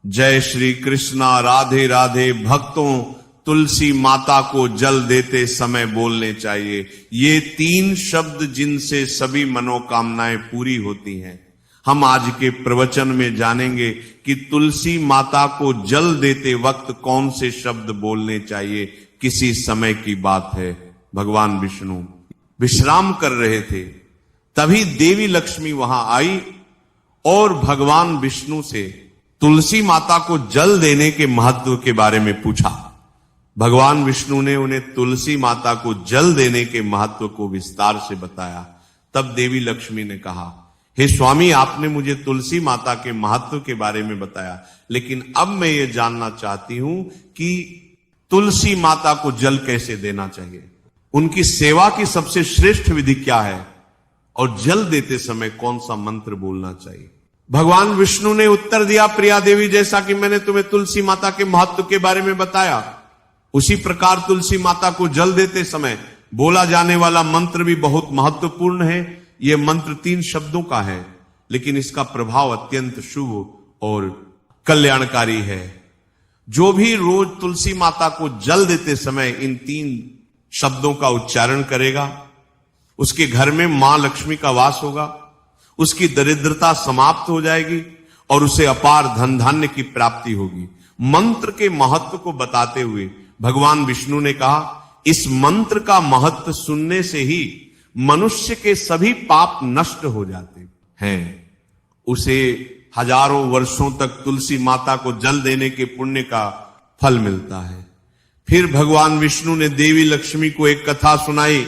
जय श्री कृष्णा, राधे राधे। भक्तों, तुलसी माता को जल देते समय बोलने चाहिए ये 3 शब्द जिनसे सभी मनोकामनाएं पूरी होती हैं। हम आज के प्रवचन में जानेंगे कि तुलसी माता को जल देते वक्त कौन से शब्द बोलने चाहिए। किसी समय की बात है, भगवान विष्णु विश्राम कर रहे थे, तभी देवी लक्ष्मी वहां आई और भगवान विष्णु से तुलसी माता को जल देने के महत्व के बारे में पूछा। भगवान विष्णु ने उन्हें तुलसी माता को जल देने के महत्व को विस्तार से बताया। तब देवी लक्ष्मी ने कहा, हे स्वामी, आपने मुझे तुलसी माता के महत्व के बारे में बताया, लेकिन अब मैं ये जानना चाहती हूं कि तुलसी माता को जल कैसे देना चाहिए, उनकी सेवा की सबसे श्रेष्ठ विधि क्या है और जल देते समय कौन सा मंत्र बोलना चाहिए। भगवान विष्णु ने उत्तर दिया, प्रिया देवी, जैसा कि मैंने तुम्हें तुलसी माता के महत्व के बारे में बताया, उसी प्रकार तुलसी माता को जल देते समय बोला जाने वाला मंत्र भी बहुत महत्वपूर्ण है। यह मंत्र 3 शब्दों का है, लेकिन इसका प्रभाव अत्यंत शुभ और कल्याणकारी है। जो भी रोज तुलसी माता को जल देते समय इन 3 शब्दों का उच्चारण करेगा, उसके घर में मां लक्ष्मी का वास होगा, उसकी दरिद्रता समाप्त हो जाएगी और उसे अपार धन धान्य की प्राप्ति होगी। मंत्र के महत्व को बताते हुए भगवान विष्णु ने कहा, इस मंत्र का महत्व सुनने से ही मनुष्य के सभी पाप नष्ट हो जाते हैं। उसे हजारों वर्षों तक तुलसी माता को जल देने के पुण्य का फल मिलता है। फिर भगवान विष्णु ने देवी लक्ष्मी को एक कथा सुनाई।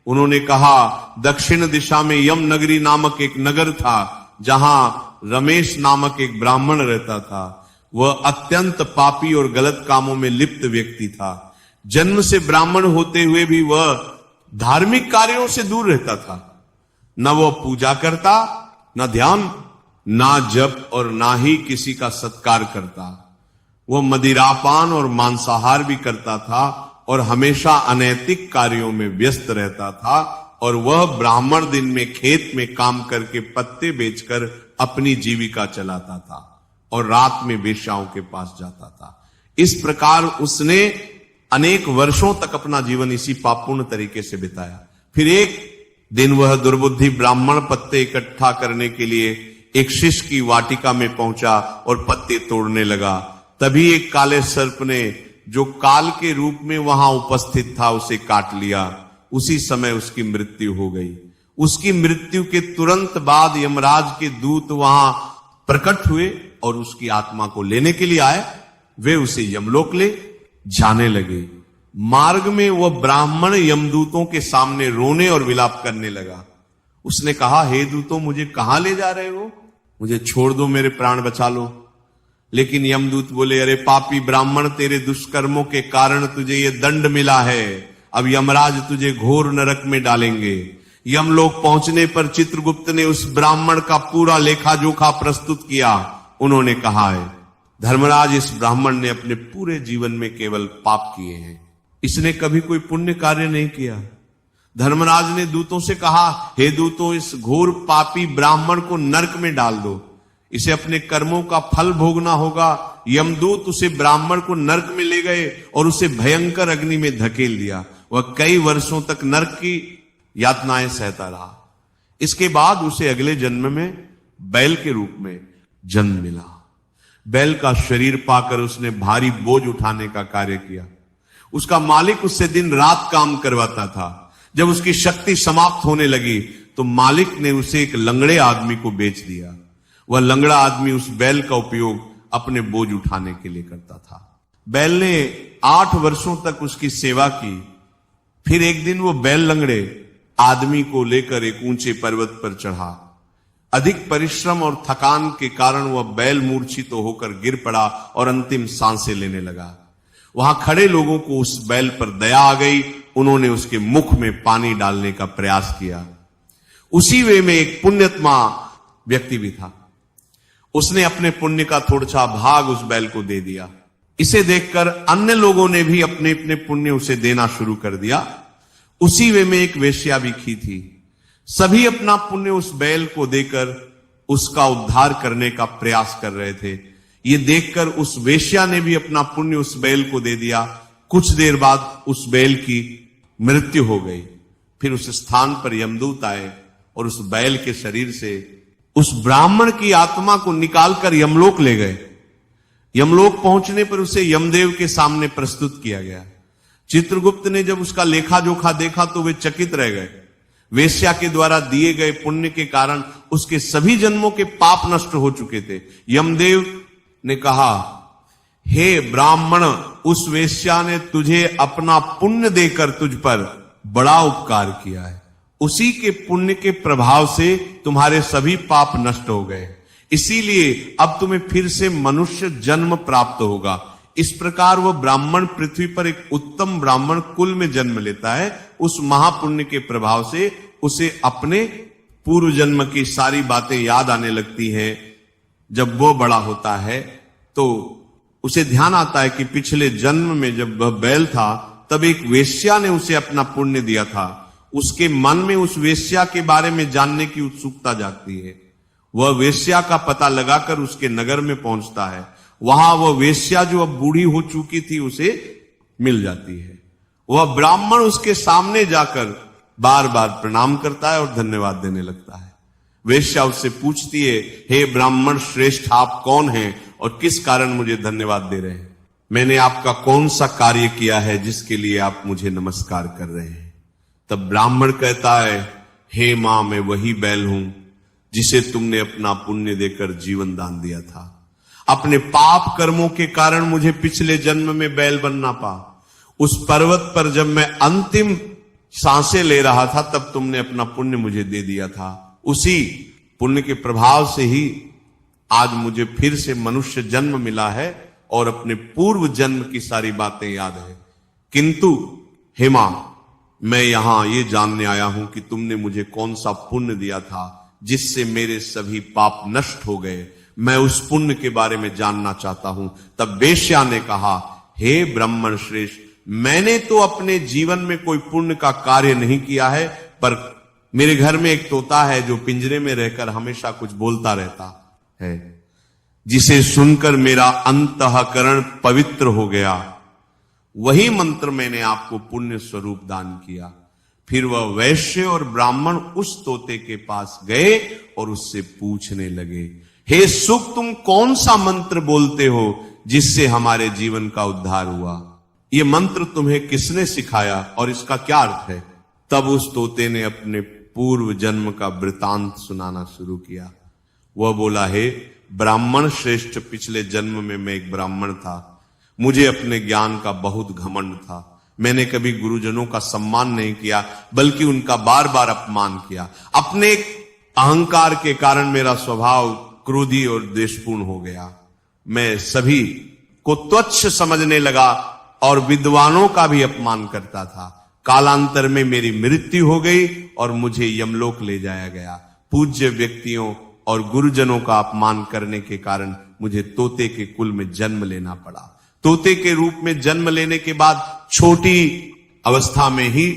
उन्होंने कहा, दक्षिण दिशा में यम नगरी नामक एक नगर था, जहां रमेश नामक एक ब्राह्मण रहता था। वह अत्यंत पापी और गलत कामों में लिप्त व्यक्ति था। जन्म से ब्राह्मण होते हुए भी वह धार्मिक कार्यों से दूर रहता था। न वह पूजा करता, न ध्यान, ना जप और ना ही किसी का सत्कार करता। वह मदिरापान और मांसाहार भी करता था और हमेशा अनैतिक कार्यों में व्यस्त रहता था। और वह ब्राह्मण दिन में खेत में काम करके पत्ते बेचकर अपनी जीविका चलाता था और रात में वेश्याओं के पास जाता था। इस प्रकार उसने अनेक वर्षों तक अपना जीवन इसी पापपूर्ण तरीके से बिताया। फिर एक दिन वह दुर्बुद्धि ब्राह्मण पत्ते इकट्ठा करने के लिए एक शिष्य की वाटिका में पहुंचा और पत्ते तोड़ने लगा। तभी एक काले सर्प ने, जो काल के रूप में वहां उपस्थित था, उसे काट लिया। उसी समय उसकी मृत्यु हो गई। उसकी मृत्यु के तुरंत बाद यमराज के दूत वहां प्रकट हुए और उसकी आत्मा को लेने के लिए आए। वे उसे यमलोक ले जाने लगे। मार्ग में वह ब्राह्मण यमदूतों के सामने रोने और विलाप करने लगा। उसने कहा, हे दूतों, मुझे कहां ले जा रहे हो? मुझे छोड़ दो, मेरे प्राण बचा लो। लेकिन यमदूत बोले, अरे पापी ब्राह्मण, तेरे दुष्कर्मों के कारण तुझे ये दंड मिला है। अब यमराज तुझे घोर नरक में डालेंगे। यमलोक पहुंचने पर चित्रगुप्त ने उस ब्राह्मण का पूरा लेखा जोखा प्रस्तुत किया। उन्होंने कहा है, धर्मराज, इस ब्राह्मण ने अपने पूरे जीवन में केवल पाप किए हैं, इसने कभी कोई पुण्य कार्य नहीं किया। धर्मराज ने दूतों से कहा, हे दूतों, इस घोर पापी ब्राह्मण को नरक में डाल दो, इसे अपने कर्मों का फल भोगना होगा। यमदूत उसे ब्राह्मण को नरक में ले गए और उसे भयंकर अग्नि में धकेल दिया। वह कई वर्षों तक नरक की यातनाएं सहता रहा। इसके बाद उसे अगले जन्म में बैल के रूप में जन्म मिला। बैल का शरीर पाकर उसने भारी बोझ उठाने का कार्य किया। उसका मालिक उससे दिन रात काम करवाता था। जब उसकी शक्ति समाप्त होने लगी तो मालिक ने उसे एक लंगड़े आदमी को बेच दिया। वह लंगड़ा आदमी उस बैल का उपयोग अपने बोझ उठाने के लिए करता था। बैल ने 8 वर्षों तक उसकी सेवा की। फिर एक दिन वो बैल लंगड़े आदमी को लेकर एक ऊंचे पर्वत पर चढ़ा। अधिक परिश्रम और थकान के कारण वह बैल मूर्छित होकर गिर पड़ा और अंतिम सांसें लेने लगा। वहां खड़े लोगों को उस बैल पर दया आ गई। उन्होंने उसके मुख में पानी डालने का प्रयास किया। उसी वे में एक पुण्यात्मा व्यक्ति भी था। उसने अपने पुण्य का थोड़ा भाग उस बैल को दे दिया। इसे देखकर अन्य लोगों ने भी अपने अपने पुण्य उसे देना शुरू कर दिया। उसी वे में एक वेश्या भी थी। सभी अपना पुण्य उस बैल को देकर उसका उद्धार करने का प्रयास कर रहे थे। ये देखकर उस वेश्या ने भी अपना पुण्य उस बैल को दे दिया। कुछ देर बाद उस बैल की मृत्यु हो गई। फिर उस स्थान पर यमदूत आए और उस बैल के शरीर से उस ब्राह्मण की आत्मा को निकालकर यमलोक ले गए। यमलोक पहुंचने पर उसे यमदेव के सामने प्रस्तुत किया गया। चित्रगुप्त ने जब उसका लेखा जोखा देखा तो वे चकित रह गए। वेश्या के द्वारा दिए गए पुण्य के कारण उसके सभी जन्मों के पाप नष्ट हो चुके थे। यमदेव ने कहा, हे ब्राह्मण, उस वेश्या ने तुझे अपना पुण्य देकर तुझ पर बड़ा उपकार किया है। उसी के पुण्य के प्रभाव से तुम्हारे सभी पाप नष्ट हो गए, इसीलिए अब तुम्हें फिर से मनुष्य जन्म प्राप्त होगा। इस प्रकार वह ब्राह्मण पृथ्वी पर एक उत्तम ब्राह्मण कुल में जन्म लेता है। उस महापुण्य के प्रभाव से उसे अपने पूर्व जन्म की सारी बातें याद आने लगती हैं। जब वो बड़ा होता है तो उसे ध्यान आता है कि पिछले जन्म में जब वह बैल था तब एक वेश्या ने उसे अपना पुण्य दिया था। उसके मन में उस वेश्या के बारे में जानने की उत्सुकता जागती है। वह वेश्या का पता लगाकर उसके नगर में पहुंचता है। वहां वह वेश्या जो अब बूढ़ी हो चुकी थी उसे मिल जाती है। वह ब्राह्मण उसके सामने जाकर बार बार प्रणाम करता है और धन्यवाद देने लगता है। वेश्या उससे पूछती है, हे ब्राह्मण श्रेष्ठ, आप कौन हैं और किस कारण मुझे धन्यवाद दे रहे हैं? मैंने आपका कौन सा कार्य किया है जिसके लिए आप मुझे नमस्कार कर रहे हैं? तब ब्राह्मण कहता है, हे मां, मैं वही बैल हूं जिसे तुमने अपना पुण्य देकर जीवन दान दिया था। अपने पाप कर्मों के कारण मुझे पिछले जन्म में बैल बनना पा। उस पर्वत पर जब मैं अंतिम सांसें ले रहा था तब तुमने अपना पुण्य मुझे दे दिया था। उसी पुण्य के प्रभाव से ही आज मुझे फिर से मनुष्य जन्म मिला है और अपने पूर्व जन्म की सारी बातें याद है। किंतु हे मां, मैं यहां ये जानने आया हूं कि तुमने मुझे कौन सा पुण्य दिया था जिससे मेरे सभी पाप नष्ट हो गए। मैं उस पुण्य के बारे में जानना चाहता हूं। तब वेश्या ने कहा, हे ब्राह्मण श्रेष्ठ, मैंने तो अपने जीवन में कोई पुण्य का कार्य नहीं किया है, पर मेरे घर में एक तोता है जो पिंजरे में रहकर हमेशा कुछ बोलता रहता है, जिसे सुनकर मेरा अंतःकरण पवित्र हो गया। वही मंत्र मैंने आपको पुण्य स्वरूप दान किया। फिर वह वैश्य और ब्राह्मण उस तोते के पास गए और उससे पूछने लगे, हे सुख, तुम कौन सा मंत्र बोलते हो जिससे हमारे जीवन का उद्धार हुआ? ये मंत्र तुम्हें किसने सिखाया और इसका क्या अर्थ है? तब उस तोते ने अपने पूर्व जन्म का वृतांत सुनाना शुरू किया। वह बोला, हे ब्राह्मण श्रेष्ठ, पिछले जन्म में मैं एक ब्राह्मण था। मुझे अपने ज्ञान का बहुत घमंड था। मैंने कभी गुरुजनों का सम्मान नहीं किया, बल्कि उनका बार बार अपमान किया। अपने अहंकार के कारण मेरा स्वभाव क्रोधी और द्वेषपूर्ण हो गया। मैं सभी को तुच्छ समझने लगा और विद्वानों का भी अपमान करता था। कालांतर में मेरी मृत्यु हो गई और मुझे यमलोक ले जाया गया। पूज्य व्यक्तियों और गुरुजनों का अपमान करने के कारण मुझे तोते के कुल में जन्म लेना पड़ा। तोते के रूप में जन्म लेने के बाद छोटी अवस्था में ही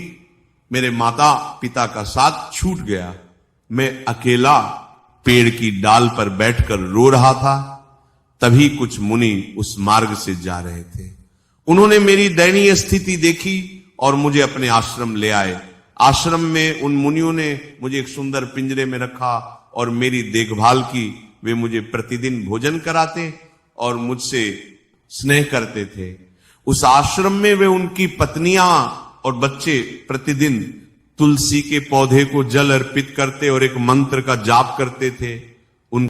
मेरे माता पिता का साथ छूट गया। मैं अकेला पेड़ की डाल पर बैठकर रो रहा था। तभी कुछ मुनि उस मार्ग से जा रहे थे। उन्होंने मेरी दयनीय स्थिति देखी और मुझे अपने आश्रम ले आए। आश्रम में उन मुनियों ने मुझे एक सुंदर पिंजरे में रखा और मेरी देखभाल की। वे मुझे प्रतिदिन भोजन कराते और मुझसे स्नेह करते थे। उस आश्रम में वे उनकी पत्नियां और बच्चे प्रतिदिन तुलसी के पौधे को जल अर्पित करते और एक मंत्र का जाप करते थे।